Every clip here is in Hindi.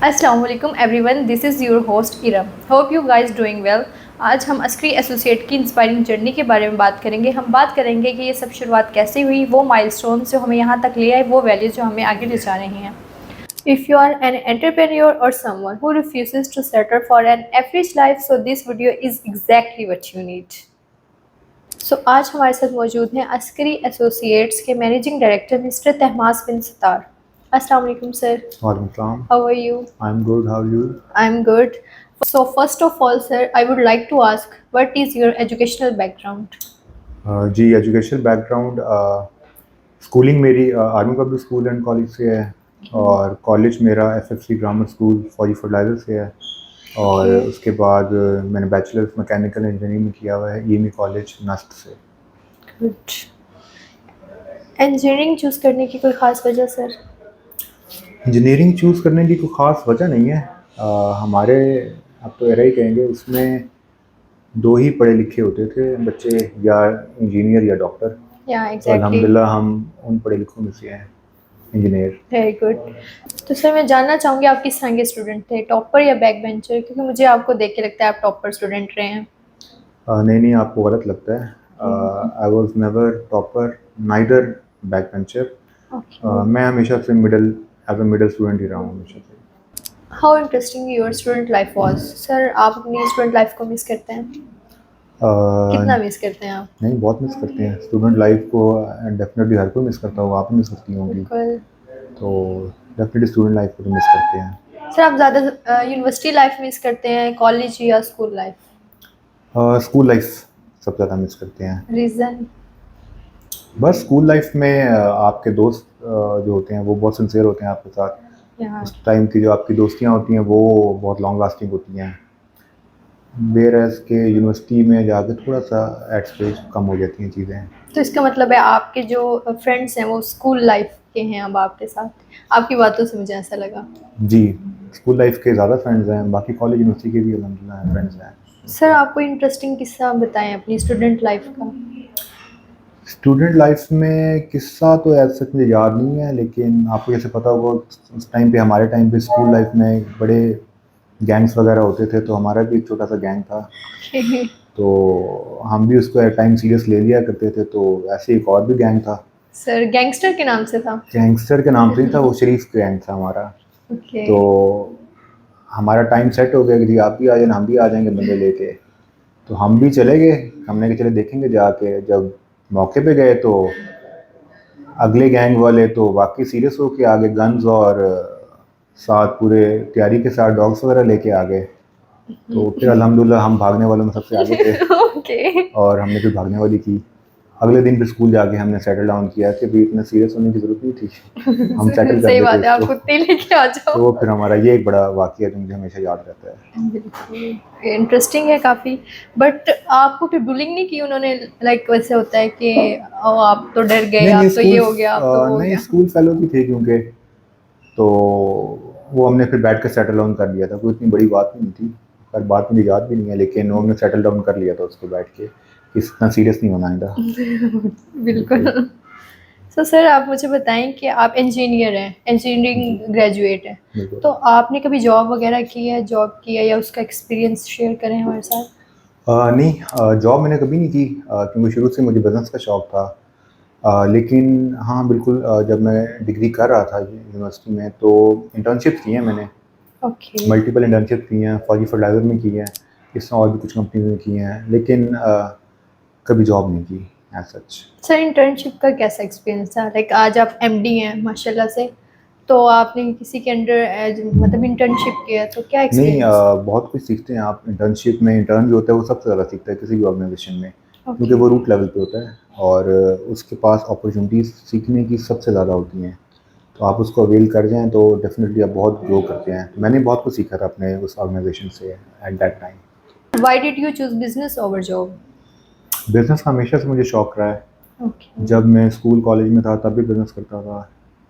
अस्सलाम वालेकुम everyone, this is your host Iram. Hope you guys doing well. आज हम अस्करी एसोसिएट की इंस्पायरिंग जर्नी के बारे में बात करेंगे। हम बात करेंगे कि ये सब शुरुआत कैसे हुई, वो माइलस्टोन जो हमें यहाँ तक ले आए, वो वैल्यूज जो हमें आगे ले जा रहे हैं। If you are an entrepreneur or someone who refuses to settle for an average life, so this video is exactly what you need. आज हमारे साथ मौजूद हैं अस्करी एसोसिएट्स के मैनेजिंग डायरेक्टर मिस्टर तहमास बिन सत्तार। अस्सलाम वालेकुम sir. Waalaikum. How are you? I'm good. How are you? I'm good. So first of all, sir, I would like to ask, what is your educational background? जी एजुकेशनल बैकग्राउंड स्कूलिंग मेरी army public school and college से है और कॉलेज मेरा FFC grammar school Fauji fertilizer से है और Okay. उसके बाद मैंने बैचलर्स मैकेनिकल इंजीनियरिंग में किया हुआ है ईएमई कॉलेज नस्ट से। Good. इंजीनियरिंग चूज करने की कोई खास वजह सर? इंजीनियरिंग चूज़ करने की कोई ख़ास वजह नहीं है। हमारे आप तो एरा ही कहेंगे उसमें दो ही पढ़े लिखे होते थे बच्चे, या इंजीनियर या डॉक्टर। या तो एग्जैक्टली। अल्हम्दुलिल्लाह हम उन पढ़े लिखों में से हैं, इंजीनियर। Very good. तो सर मैं जानना चाहूँगी आप किस तरह के स्टूडेंट थे, टॉपर या बैक बेंचर? क्योंकि मुझे आपको देख के लगता है आप टॉपर स्टूडेंट रहे हैं। नहीं नहीं, आपको गलत लगता है। I was never topper, neither back bencher. Okay. मैं हमेशा से एज अ मिडल स्टूडेंट ही रहा हूँ हमेशा से। How interesting your student life was. Sir आप अपनी स्टूडेंट लाइफ को मिस करते हैं? कितना Uh, मिस करते हैं आप? नहीं, बहुत मिस करते हैं स्टूडेंट लाइफ को। डेफिनेटली हर कोई मिस करता होगा, आप भी मिस करती होंगी। बिल्कुल। तो डेफिनेटली स्टूडेंट लाइफ को तो मिस करते हैं। सर आप ज़्यादा यूनिवर्सिटी लाइफ मिस करते हैं, कॉलेज या स्कूल लाइफ? स्कूल लाइफ सबसे ज़्यादा मिस करते हैं। रीज़न? बस स्कूल लाइफ में आपके दोस्त जो होते हैं वो बहुत सिंसियर होते हैं आपके साथ। यहाँ उस टाइम की जो आपकी दोस्तियाँ होती हैं वो बहुत लॉन्ग लास्टिंग होती हैं, वेयरएज़ के यूनिवर्सिटी में जाके थोड़ा सा एट स्टेज कम हो जाती हैं चीज़ें। तो इसका मतलब है आपके जो फ्रेंड्स हैं वो स्कूल लाइफ के हैं अब आपके साथ? आपकी बातों से मुझे ऐसा लगा। जी, स्कूल लाइफ के ज़्यादा फ्रेंड्स हैं, बाकी कॉलेज यूनिवर्सिटी के भी अल्हम्दुलिल्लाह फ्रेंड्स हैं। सर आपको इंटरेस्टिंग किस्सा बताएं अपनी स्टूडेंट लाइफ का। स्टूडेंट लाइफ में किस्सा तो ऐसा सच मुझे याद नहीं है, लेकिन आपको जैसे पता होगा उस टाइम पे, हमारे टाइम पे स्कूल लाइफ में बड़े गैंग्स वगैरह होते थे, तो हमारा भी एक छोटा सा गैंग था। तो हम भी उसको एट टाइम सीरियस ले लिया करते थे। तो ऐसे एक और भी गैंग था। सर गैंगस्टर के नाम से था? गैंगस्टर के नाम से ही था, वो शरीफ गैंग था हमारा। ओके। तो हमारा टाइम सेट हो गया कि जी आप भी आ जाना, हम भी आ जाएंगे बंदे लेके। तो हम भी चले गए, हमने कहा चले देखेंगे जाके। जब मौके पे गए तो अगले गैंग वाले तो वाकई सीरियस होके आ गए, गन्स और साथ पूरे तैयारी के साथ डॉग्स वगैरह लेके आ गए। तो फिर अल्हम्दुलिल्लाह हम भागने वालों में सबसे आगे थे ओके। और हमने फिर भागने वाली की। अगले दिन फिर स्कूल जाके हमने सेटल डाउन किया कि भी इतना सीरियस होने की ज़रूरत नहीं थी, हम सेटल कर सही देते बात है, आप इसको। कुत्ते लेके आ जाओ। तो फिर हमारा ये एक बड़ा वाक़या जो मुझे हमेशा याद रहता है। बिल्कुल इंटरेस्टिंग है काफ़ी। बट आपको फिर बुलिंग नहीं की उन्होंने? लाइक वैसे होता है कि ओ आप तो डर गए, नहीं नहीं, आप तो ये हो गया, आप तो वो हो नहीं गया। स्कूल फेलो भी थे क्योंकि, तो वो हमने फिर बैठ कर सेटल डाउन कर लिया था। कोई इतनी बड़ी बात नहीं थी, पर बात मुझे याद भी नहीं है, लेकिन हमने सेटल डाउन कर लिया था उसको बैठ के, इतना सीरियस नहीं होना था। बिल्कुल। तो सर आप मुझे बताएं कि आप इंजीनियर हैं, इंजीनियरिंग ग्रेजुएट हैं, बिल्कुल। तो आपने कभी जॉब वगैरह की है, जॉब की है या उसका एक्सपीरियंस शेयर करें हमारे साथ? नहीं, जॉब मैंने कभी नहीं की, क्योंकि शुरू से मुझे बिज़नेस का शौक़ था। लेकिन हाँ बिल्कुल, जब मैं डिग्री कर रहा था यूनिवर्सिटी में तो इंटर्नशिप्स की हैं मैंने। ओके। मल्टीपल इंटर्नशिप की हैं, फौजी फर्टिलाइज़र में की हैं, इसमें और भी कुछ कंपनी में की हैं, लेकिन कभी जॉब नहीं की एज सच। सर इंटर्नशिप का कैसा एक्सपीरियंस था? लाइक आज आप एमडी हैं माशाल्लाह से, तो आपने किसी के अंडर मतलब इंटर्नशिप किया है, तो क्या नहीं, एक्सपीरियंस? बहुत कुछ सीखते हैं आप इंटर्नशिप में। इंटर्न जो होता है वो सबसे ज़्यादा सीखता है किसी भी ऑर्गेनाइजेशन में, क्योंकि ओके। वो रूट लेवल पे होता है और उसके पास अपॉर्चुनिटीज़ सीखने की सबसे ज़्यादा होती हैं। तो आप उसको अवेल कर जाएँ तो डेफिनेटली आप बहुत ग्रो करते हैं। तो मैंने बहुत कुछ सीखा था अपने उस ऑर्गेनाइजेशन से at that time. Why did you choose business over job? Business का हमेशा से मुझे शौक़ रहा है। ओके। जब मैं स्कूल कॉलेज में था तब भी बिज़नेस करता था।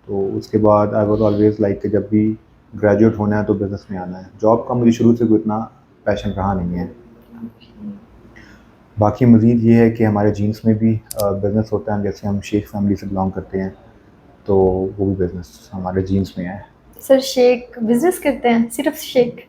तो उसके बाद आई वाज़ ऑलवेज़ लाइक कि जब भी ग्रेजुएट होना है तो बिज़नेस में आना है। जॉब का मुझे शुरू से कोई इतना पैशन रहा नहीं है। बाकी मज़ीद ये है कि हमारे जीन्स में भी बिज़नेस होता है। जैसे हम शेख फैमिली से बिलोंग करते हैं, तो वो भी बिज़नेस हमारे जीन्स में है। सर शेक बिजनेस करते हैं, सिर्फ शेक?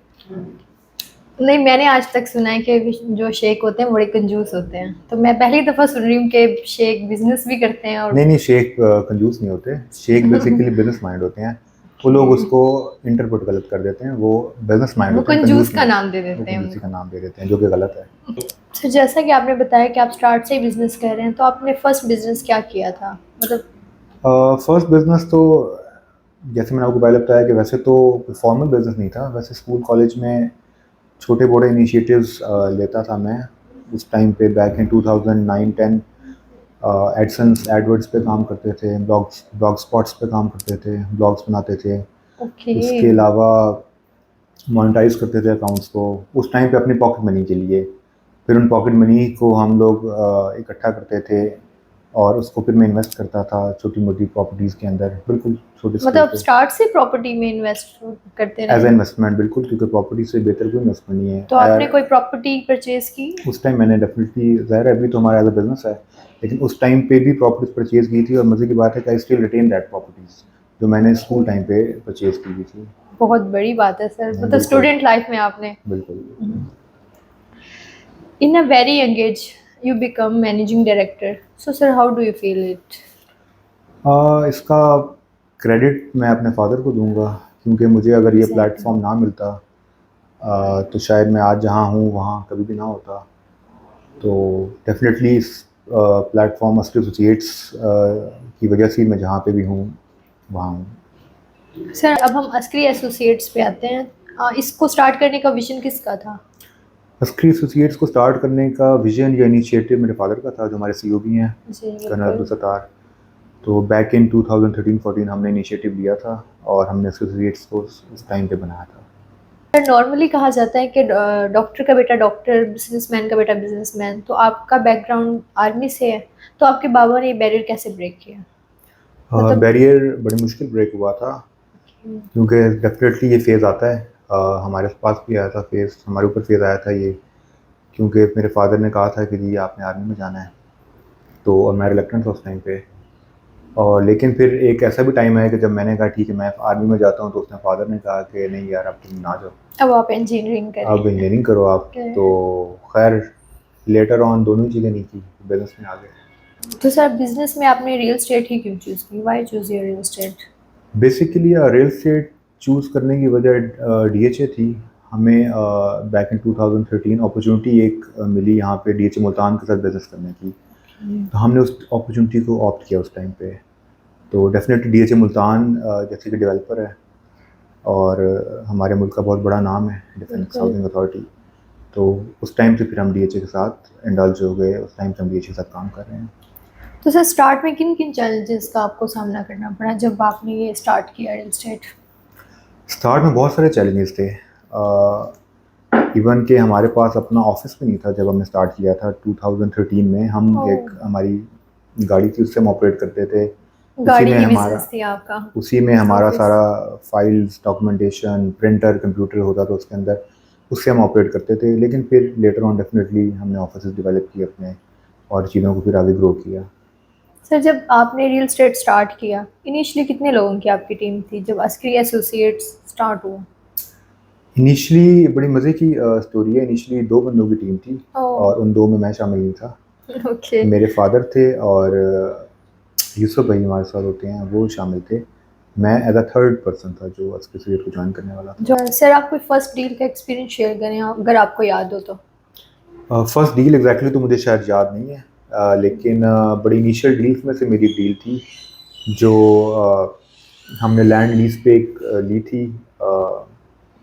नहीं, मैंने आज तक सुना है कि जो शेख होते हैं बड़े कंजूस होते हैं, तो मैं पहली दफ़ा सुन रही हूँ कि शेख बिजनेस भी करते हैं और नहीं नहीं, शेख कंजूस नहीं होते। शेख बेसिकली बिजनेस माइंड होते हैं। वो लोग उसको इंटरप्रेट गलत कर देते हैं। वो बिजनेस माइंड वो होते हैं, कंजूस कंजूस का नहीं नाम दे होते। वो देते हैं कंजूसी का उनको। नाम दे देते हैं, जो कि गलत है। तो जैसा कि आपने बताया कि आप स्टार्ट से ही बिजनेस कर रहे हैं, तो आपने फर्स्ट बिजनेस क्या किया था, मतलब? फर्स्ट बिजनेस तो जैसे मैंने आपको पहले बताया कि वैसे तो फॉर्मल बिजनेस नहीं था। वैसे स्कूल कॉलेज में छोटे बड़े इनिशिएटिव्स लेता था मैं। उस टाइम पे बैक इन 2009-10 एडसन्स एडवर्ड्स पे काम करते थे, ब्लॉग स्पॉट्स पे काम करते थे, ब्लॉग्स बनाते थे। ओके। उसके अलावा मोनेटाइज करते थे अकाउंट्स को, उस टाइम पे अपनी पॉकेट मनी के लिए। फिर उन पॉकेट मनी को हम लोग इकट्ठा करते थे और उसको फिर मैं इन्वेस्ट करता था छोटी मोटी प्रॉपर्टीज़ के अंदर, बिल्कुल छोटे स्केल मतलब पे, स्टार्ट से प्रॉपर्टी में इन्वेस्ट करते एज रहे? ए इन्वेस्टमेंट। बिल्कुल, क्योंकि प्रॉपर्टी से बेहतर कोई इन्वेस्टमेंट नहीं तो है। आपने कोई प्रॉपर्टी परचेज की? उस टाइम मैंने डेफिनेटली, ज़ाहिर है अभी तो हमारा एज अ बिजनेस है, लेकिन उस टाइम पे भी प्रॉपर्टीज परचेज की थी। और मज़े की बात है कि I still retain that properties जो मैंने स्कूल टाइम पे परचेज की हुई थी। बहुत बड़ी बात है सर, नहीं, मतलब बिल्कुल स्टूडेंट लाइफ में आपने। बिल्कुल। In a very young age you become managing director, so sir how do you feel it? इसका क्रेडिट मैं अपने फादर को दूंगा, क्योंकि मुझे अगर ये एग्जैक्टली। प्लेटफॉर्म ना मिलता तो शायद मैं आज जहाँ हूँ वहाँ कभी भी ना होता। तो डेफिनेटली इस प्लेटफॉर्म अस्टर एसोसिएट्स की वजह से मैं जहाँ पे भी हूँ वहाँ हूँ। सर अब हम अस्क्री एसोसिएट्स पे आते हैं। इसको स्टार्ट करने का विजन किसका था? अस्क्री एसोसिएट्स को स्टार्ट करने का विजन या इनिशिएटिव मेरे फादर का था, जो हमारे सीईओ भी हैं, जी कर्नल बिल्कुल। अब्दुल सत्तार। तो बैक इन 2013-14 हमने इनिशिएटिव लिया था और हमने एसोसिएट्स को उस टाइम पे बनाया था। सर नॉर्मली कहा जाता है कि डॉक्टर का बेटा डॉक्टर, बिजनेसमैन का बेटा बिजनेसमैन, तो आपका बैकग्राउंड आर्मी से है, तो आपके बाबा ने ये बैरियर कैसे ब्रेक किया, मतलब? बैरियर बड़ी मुश्किल ब्रेक हुआ था, क्योंकि डेफिनेटली ये फेज़ आता है। हमारे पास भी आया था फेज़, हमारे ऊपर फेज़ आया था ये, क्योंकि मेरे फादर ने कहा था कि जी आपने आर्मी में जाना है। तो और मैं रिलक्टेंट था उस टाइम पे। और लेकिन फिर एक ऐसा भी टाइम आया कि जब मैंने कहा ठीक है मैं आर्मी में जाता हूँ, तो उसने फादर ने कहा कि नहीं यार अब तुम ना जाओ, अब आप इंजीनियरिंग करें। अब इंजीनियरिंग करो आप। Okay. तो खैर लेटर ऑन दोनों ही चीज़ें नहीं की, बिजनेस में आ गए। तो सर बिजनेस में आपने रियल एस्टेट ही क्यों चूज की? Why choose your real estate? Basically real estate choose करने की वजह डीएचए थी। हमें बैक इन 2013 अपॉर्चुनिटी एक मिली यहाँ पे डीएचए मुल्तान के साथ बिजनेस करने की। तो हमने उस अपॉर्चुनिटी को ऑप्ट किया उस टाइम पे। तो डेफिनेटली डीएचए मुल्तान जैसे कि डेवलपर है और हमारे मुल्क का बहुत बड़ा नाम है डिफेंस हाउसिंग अथॉरिटी। तो उस टाइम से फिर हम डीएचए के साथ इंडल्ज हो गए, उस टाइम से हम डीएचए के साथ काम कर रहे हैं। तो सर स्टार्ट में किन किन चैलेंजेस का आपको सामना करना पड़ा जब आपने ये स्टार्ट किया रियल एस्टेट? स्टार्ट में बहुत सारे चैलेंजेस थे। इवन के हमारे पास अपना ऑफिस भी नहीं था जब हमने स्टार्ट किया था 2013 में। हम एक हमारी गाड़ी थी, उससे हम ऑपरेट करते थे। गाड़ी की बिजनेस थी आपका? उसी में हमारा ऑफिस। सारा फाइल्स, डॉक्यूमेंटेशन, प्रिंटर, कंप्यूटर होता था उसके अंदर, उससे हम ऑपरेट करते थे। लेकिन फिर लेटर ऑन डेफिनेटली हमने ऑफिस डेवलप किए अपने और चीज़ों को फिर आगे ग्रो किया। सर जब आपने रियल एस्टेट स्टार्ट किया, इनिशियली कितने लोगों की आपकी टीम थी जब अस्क्री एसोसिएट्स स्टार्ट हुआ? इनिशियली बड़ी मज़े की स्टोरी है। इनिशियली 2 बंदों की टीम थी और उन 2 में मैं शामिल नहीं था। ओके। मेरे फादर थे और यूसुफ भाई हमारे साथ होते हैं, वो शामिल थे। मैं एज अ थर्ड पर्सन था जो एसोसिएट को ज्वाइन करने वाला था। जो सर आप कोई फर्स्ट डील का एक्सपीरियंस शेयर करें अगर आपको याद हो तो? फर्स्ट डील एग्जैक्टली तो मुझे शायद याद नहीं है, लेकिन बड़ी इनिशियल डील्स में से मेरी एक डील थी जो हमने लैंड लीज पे एक ली थी।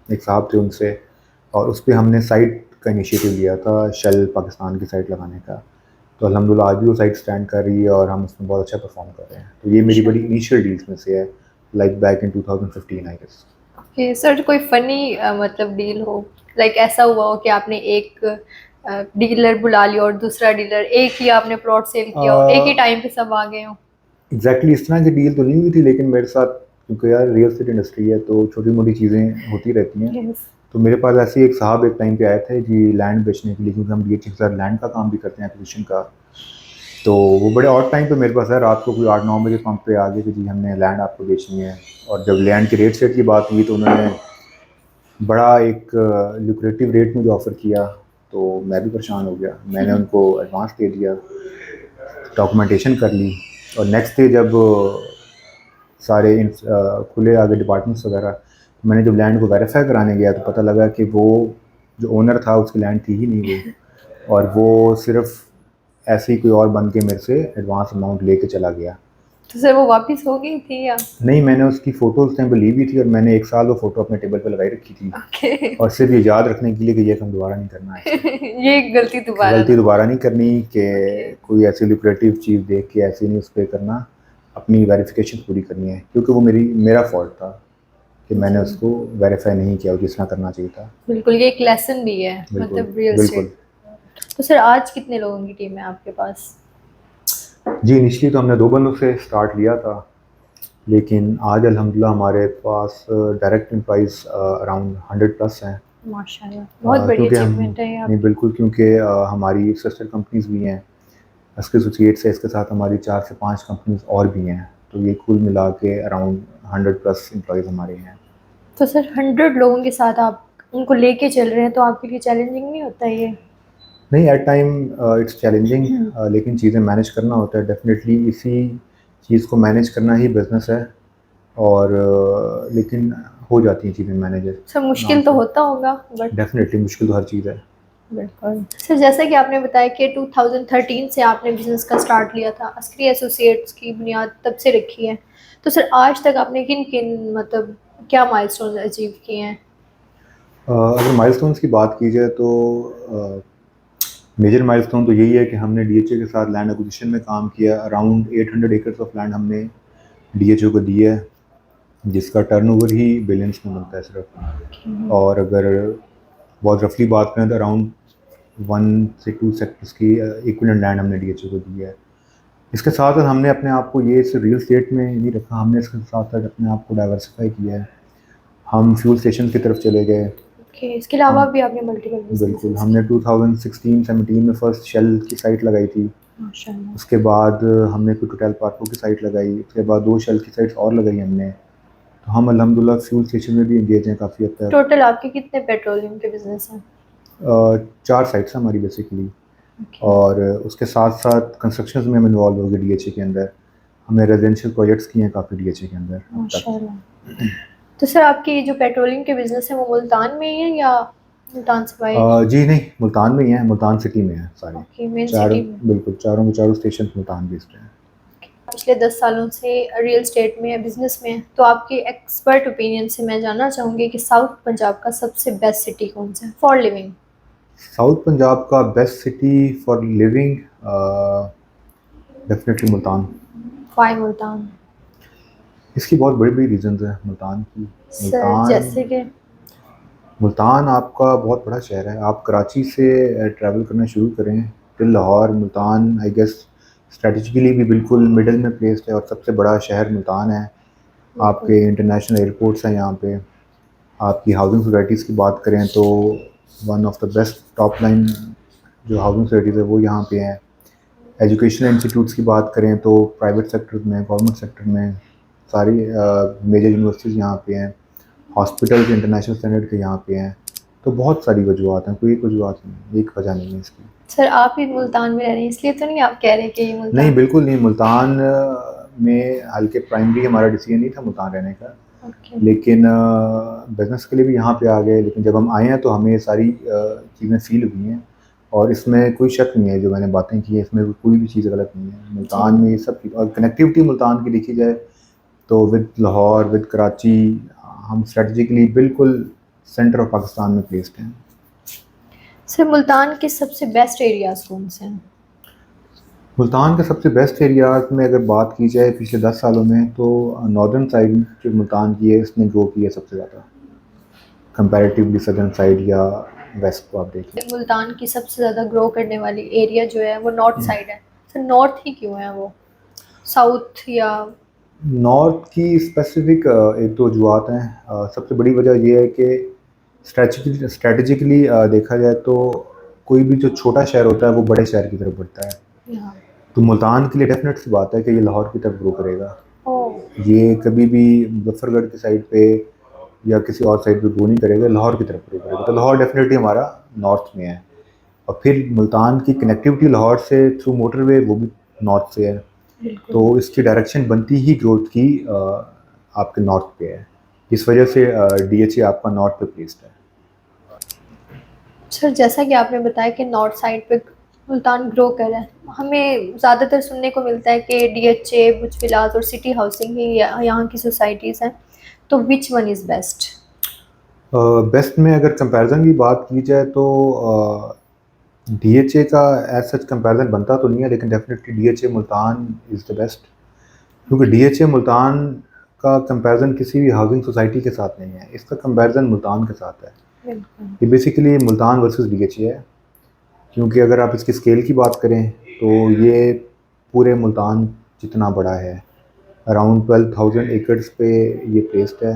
एक साहब थे उनसे, और उस पर हमने साइट का इनिशिएटिव लिया था, शेल पाकिस्तान की साइट लगाने का। तो अल्हम्दुलिल्लाह आज भी वो साइट स्टैंड कर रही है और हम उसमें बहुत अच्छा परफॉर्म कर रहे हैं। तो ये मेरी बड़ी इनिशियल डील्स में से है, like back in 2015 I guess. Okay sir, कोई फनी मतलब डील हो, लाइक ऐसा हुआ हो कि आपने एक डीलर बुला लिया और दूसरा डीलर, एक ही आपने प्लॉट सेल किया हो, एक ही टाइम पे सब आ गए हो? एग्जैक्टली इस तरह की डील तो नहीं हुई थी, लेकिन मेरे साथ क्योंकि यार रियल एस्टेट इंडस्ट्री है तो छोटी मोटी चीज़ें होती रहती हैं। Yes. तो मेरे पास ऐसे ही एक साहब एक टाइम पे आए थे जी लैंड बेचने के लिए, क्योंकि हम डीएचए के साथ लैंड का काम भी करते हैं, एक्विजिशन का। तो वो बड़े और टाइम पे मेरे पास है, रात को कोई 8-9 बजे पंप पे आ गए कि जी हमने लैंड आपको बेचनी है। और जब लैंड के रेट सेट की बात हुई तो उन्होंने बड़ा एक लुक्रेटिव रेट मुझे ऑफ़र किया, तो मैं भी परेशान हो गया। मैंने उनको एडवांस दे दिया, डॉक्यूमेंटेशन कर ली, और नेक्स्ट डे जब सारे खुले आगे डिपार्टमेंट्स वगैरह, तो मैंने जब लैंड को वेरीफाई कराने गया तो पता लगा कि वो जो ओनर था उसकी लैंड थी ही नहीं वो, और वो सिर्फ ऐसे ही कोई और बन के मेरे से एडवांस अमाउंट लेके चला गया। तो सर वो वापस हो गई थी या? नहीं, मैंने उसकी फ़ोटो उस टाइम पे ली भी थी, और मैंने 1 साल वो फ़ोटो अपने टेबल पे लगाई रखी थी, ओके। और सिर्फ ये याद रखने के लिए कि ये काम दोबारा नहीं करना है। ये गलती दोबारा गलती दोबारा नहीं करनी कि ओके। कोई ऐसी लुक्रेटिव चीज़ देख के ऐसे नहीं उस पर करना, अपनी वेरिफिकेशन पूरी करनी है, क्योंकि वो मेरा फॉल्ट था कि मैंने उसको वेरीफाई नहीं किया जिस तरह करना चाहिए था। बिल्कुल, ये एक लेसन भी है, बिल्कुल मतलब रियल बिल्कुल। एस्टेट। तो सर आज कितने लोगों की टीम है आपके पास? जी, इनिशियली तो हमने 2 बंदों से स्टार्ट लिया था, लेकिन आज अल्हम्दुलिल्लाह हमारे पास डायरेक्ट एम्प्लॉइज़ अराउंड 100 प्लस हैं। माशाल्लाह, बहुत बड़ी क्योंकि हम अचीवमेंट है ये नहीं, आपकी। बिल्कुल, क्योंकि हमारी सिस्टर कंपनीज़ भी हैं, उसके एसोसिएट्स है, इसके साथ हमारी 4 से 5 कंपनीज़ और भी हैं, तो ये कुल मिला के अराउंड 100 प्लस एम्प्लॉइज़ हमारे हैं। तो सर 100 लोगों के साथ आप उनको लेके चल रहे हैं, तो आपके लिए चैलेंजिंग नहीं होता ये? नहीं, एट टाइम इट्स चैलेंजिंग, लेकिन चीज़ें मैनेज करना होता है डेफ़िनेटली। इसी चीज़ को मैनेज करना ही बिज़नेस है, और लेकिन हो जाती हैं चीज़ें मैनेज सर आराम मुश्किल तो से। होता होगा बट डेफ़िनेटली मुश्किल तो हर चीज़ है। बिल्कुल। सर जैसा कि आपने बताया कि 2013 से आपने बिज़नेस का स्टार्ट लिया था, अस्करी एसोसिएट्स की बुनियाद तब से रखी है। तो सर आज तक आपने किन-किन मतलब क्या माइलस्टोन्स अचीव किए हैं? अगर माइलस्टोन्स की बात की जाए तो मेजर माइलस्टोन तो यही है कि हमने डीएचए के साथ लैंड एक्विजिशन में काम किया। अराउंड 800 एकर्स ऑफ लैंड हमने डीएचओ को दी है, जिसका टर्नओवर ही बिलियंस में बनता है सिर्फ। और अगर बहुत रफली बात करें तो अराउंड 1 से 2 सेक्टर्स की इक्विवेलेंट लैंड हमने डीएचओ को दी है। इसके साथ साथ हमने अपने आप को ये सिर्फ रियल स्टेट में नहीं रखा, हमने इसके साथ साथ अपने आप को डाइवर्सिफाई किया है। हम फ्यूल स्टेशन की तरफ चले गए। ओके, इसके अलावा हम भी आपने मल्टीपल बिल्कुल, बिज़नेसेस हमने 2016-17 में फर्स्ट शेल की साइट लगाई थी। माशाल्लाह। उसके बाद हमने कुछ होटल पार्कों की साइट लगाई, उसके बाद 2 शेल की साइट्स और लगाई हमने। तो हम अल्हम्दुलिल्लाह फ्यूल स्टेशन में भी एंगेज हैं काफ़ी हद तक। टोटल आपके कितने पेट्रोलियम के बिज़नेस हैं? 4 साइट्स हैं हमारी बेसिकली, ओके, और उसके साथ साथ कंस्ट्रक्शंस में हम इन्वॉल्व हो गए डीएचए के अंदर। हमने रेजिडेंशियल प्रोजेक्ट्स किए हैं काफ़ी डीएचए के अंदर अब तक। माशाल्लाह। तो सर आपके ये जो पेट्रोलियम के बिज़नेस हैं वो मुल्तान में ही हैं या मुल्तान से बाहर? जी नहीं, मुल्तान में ही हैं, मुल्तान सिटी में हैं सारे। ओके, मेन चारों, सिटी में। बिल्कुल, चारों के चारों स्टेशन मुल्तान बेस्ड हैं। पिछले 10 सालों से रियल एस्टेट में बिज़नेस में, तो आपके एक्सपर्ट ओपिनियन से मैं जानना चाहूँगी कि साउथ पंजाब का सबसे बेस्ट सिटी कौन सा है फॉर लिविंग? साउथ पंजाब का best city for living definitely Multan. Why Multan? इसकी बहुत बड़ी बड़ी रीजंस हैं मुल्तान की। सर जैसे कि मुल्तान आपका बहुत बड़ा शहर है। आप कराची से ट्रैवल करना शुरू करें till Lahore, Multan I guess strategically भी बिल्कुल मिडल में प्लेस्ड है, और सबसे बड़ा शहर मुल्तान है। आपके इंटरनेशनल एयरपोर्ट्स हैं यहाँ पे। आपकी हाउसिंग सोसाइटीज़ की बात करें तो one of the best top line जो हाउसिंग सोसाइटीज़ है वो यहाँ पे हैं। एजुकेशनल इंस्टीट्यूट्स की बात करें तो प्राइवेट सेक्टर में, गवर्नमेंट सेक्टर में सारी मेजर यूनिवर्सिटीज़ यहाँ पे हैं। हॉस्पिटल्स इंटरनेशनल स्टैंडर्ड के यहाँ पे हैं। तो बहुत सारी वजूहत हैं, कोई एक वजूहत नहीं, एक वजह नहीं है इसकी। सर आप ही मुल्तान में रह रहे हैं इसलिए तो नहीं आप कह रहे कि ये नहीं, मुल्तान? बिल्कुल नहीं। मुल्तान में हल्के प्राइमरी हमारा डिसीजन नहीं था मुल्तान रहने का, ओके, लेकिन बिज़नेस के लिए भी यहाँ पे आ गए। लेकिन जब हम आए हैं तो हमें ये सारी चीज़ें फ़ील हुई हैं, और इसमें कोई शक नहीं है, जो मैंने बातें की हैं इसमें कोई भी चीज़ गलत नहीं है। मुल्तान में ये सब चीज़, और कनेक्टिविटी मुल्तान की देखी जाए तो विद लाहौर, विद कराची, हम स्ट्रेटजिकली बिल्कुल सेंटर ऑफ पाकिस्तान में प्लेस्ड हैं। सर मुल्तान के सबसे बेस्ट एरियाज़ कौन से हैं? मुल्तान के सबसे बेस्ट एरियाज़ में अगर बात की जाए पिछले 10 सालों में, तो नॉर्दर्न साइड जो मुल्तान की है इसने ग्रो की है सबसे ज़्यादा, कंपैरेटिवली सदर्न साइड या वेस्ट को आप देख लें। मुल्तान की सबसे ज़्यादा ग्रो करने वाली एरिया जो है वो नॉर्थ साइड है। सर नॉर्थ ही क्यों है वो? साउथ या नॉर्थ की स्पेसिफिक एक दो वजूहत हैं। सबसे बड़ी वजह यह है कि स्ट्रेटजिकली देखा जाए तो कोई भी जो छोटा शहर होता है वो बड़े शहर की तरफ बढ़ता है। यहाँ? तो मुल्तान के लिए डेफिनेट सी बात है कि ये लाहौर की तरफ ग्रो करेगा। ओह ये कभी भी मुजफ्फरगढ़ की साइड पे या किसी और साइड पे ग्रो नहीं करेगा, लाहौर की तरफ ग्रो करेगा। तो लाहौर डेफिनेटली हमारा नॉर्थ में है। और फिर मुल्तान की कनेक्टिविटी लाहौर से थ्रू मोटरवे वो भी नॉर्थ से है। बिल्कुल। तो इसकी डायरेक्शन बनती ही ग्रोथ की आपके नॉर्थ पे है। इस वजह से DHA आपका नॉर्थ पे प्लेस्ड है। सर जैसा कि आपने बताया कि नॉर्थ साइड पे मुल्तान ग्रो कर रहा है, हमें ज़्यादातर सुनने को मिलता है कि DHA, बुर्ज विलास और सिटी हाउसिंग ही यहाँ की सोसाइटीज़ हैं, तो which one is best? Best में अगर कंपैरिजन की बात की जाए तो DHA का एज सच कंपैरिजन बनता तो नहीं है, लेकिन definitely DHA Multan is the best. क्योंकि DHA मुल्तान का कंपैरिजन किसी भी हाउसिंग सोसाइटी के साथ नहीं है, इसका कंपैरिजन मुल्तान के साथ है। बिल्कुल। ये बेसिकली मुल्तान वर्सेस DHA है। क्योंकि अगर आप इसकी स्केल की बात करें तो ये पूरे मुल्तान जितना बड़ा है, अराउंड 12,000 एकड़्स पे ये प्लेस्ड है।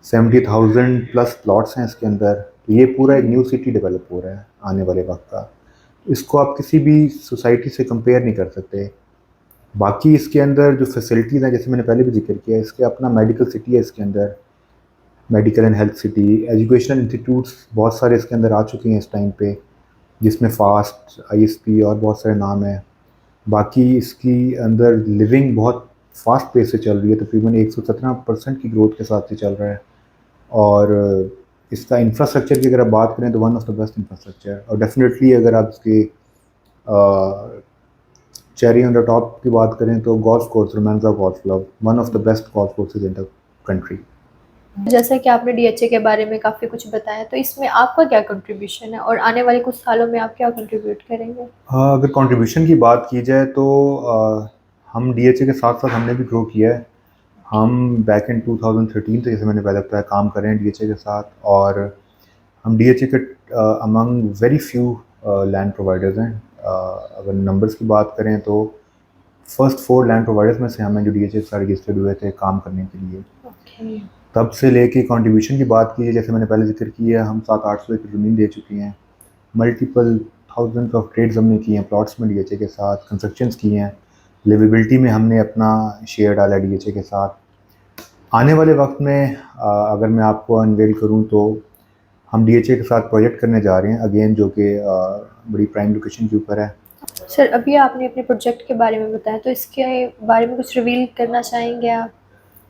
70,000 प्लस प्लॉट्स हैं इसके अंदर। तो ये पूरा एक न्यू सिटी डेवलप हो रहा है आने वाले वक्त का। इसको आप किसी भी सोसाइटी से कंपेयर नहीं कर सकते। बाकी इसके अंदर जो फैसिलिटीज़ हैं, जैसे मैंने पहले भी जिक्र किया, इसके अपना मेडिकल सिटी है इसके अंदर, medical and health city. Educational institutes बहुत सारे इसके अंदर आ चुके हैं इस टाइम पे, जिसमें फास्ट, ISP और बहुत सारे नाम हैं। बाकी इसकी अंदर लिविंग बहुत फास्ट पेस से चल रही है, तकरीबन 117% की ग्रोथ के साथ ये चल रहा है। और इसका इंफ्रास्ट्रक्चर की अगर आप बात करें तो one of the best infrastructure. और डेफिनेटली अगर आप इसके चेरी ऑन द टॉप की बात करें तो गोल्फ कोर्स, रोमांसा golf club, one of the best golf courses in the country. जैसा कि आपने DHA के बारे में काफ़ी कुछ बताया, तो इसमें आपका क्या कंट्रीब्यूशन है और आने वाले कुछ सालों में आप क्या कंट्रीब्यूट करेंगे? अगर कंट्रीब्यूशन की बात की जाए तो हम DHA के साथ साथ हमने भी ग्रो किया है। हम बैक इन 2013 से, जैसे मैंने पहले बताया, काम कर रहे हैं DHA के साथ। और हम DHA के among very few land providers हैं। अगर नंबर्स की बात करें तो फर्स्ट 4 लैंड प्रोवाइडर्स में से हमें जो DHA के साथ रजिस्टर्ड हुए थे काम करने के लिए। ओके। तब से लेके कंट्रीब्यूशन की बात की है, जैसे मैंने पहले जिक्र किया, हम 700-800 एकड़ ज़मीन दे चुके हैं। मल्टीपल थाउजेंड ऑफ ट्रेड्स हमने किए हैं प्लॉट्स में DHA के साथ, कंस्ट्रक्शंस किए हैं। लिवेबिलिटी में हमने अपना शेयर डाला DHA के साथ। आने वाले वक्त में अगर मैं आपको अनवेल करूं तो हम DHA के साथ प्रोजेक्ट करने जा रहे हैं अगेन, जो कि बड़ी प्राइम लोकेशन के ऊपर है। सर अभी आपने अपने प्रोजेक्ट के बारे में बताया, तो इसके बारे में कुछ रिवील करना चाहेंगे आप?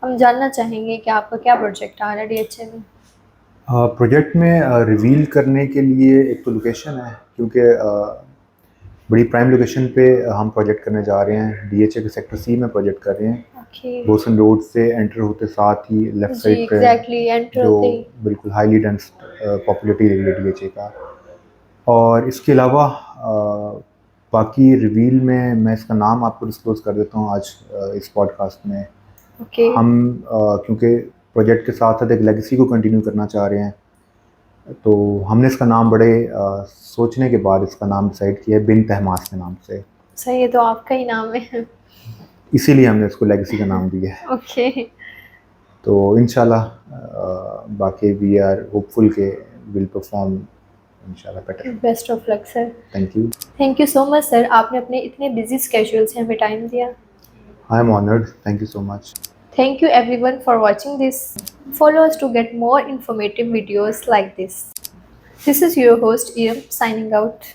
हम जानना चाहेंगे कि आपका क्या प्रोजेक्ट आ रहा है DHA में? प्रोजेक्ट में रिवील करने के लिए एक तो लोकेशन है, क्योंकि बड़ी प्राइम लोकेशन पे हम प्रोजेक्ट करने जा रहे हैं। DHA के सेक्टर C में प्रोजेक्ट कर रहे हैं। ओके। बोसन रोड से एंटर होते साथ ही लेफ्ट जी साइड पे एग्जैक्टली, एंटर जो होते ही। बिल्कुल highly dense populated area DHA का। और इसके अलावा बाकी रिवील में मैं इसका नाम आपको डिस्क्लोज कर देता हूँ आज इस पॉडकास्ट में। ओके। हम क्योंकि प्रोजेक्ट के साथ साथ एक लेगेसी को कंटिन्यू करना चाह रहे हैं, तो हमने इसका नाम बड़े सोचने के बाद इसका नाम डिसाइड किया है बिन तहमास के नाम से। सही है, तो आपका ही नाम है। इसीलिए हमने इसको लेगेसी का नाम दिया है। ओके। तो इंशाल्लाह बाकी वी आर होपफुल के विल परफॉर्म इंशाल्लाह better. Best of luck sir. Thank you. Thank you so much sir, आपने अपने इतने बिजी स्केड्यूल से हमें टाइम दिया। I am honoured, thank you so much. Thank you everyone for watching this. Follow us to get more informative videos like this. This is your host Iram signing out.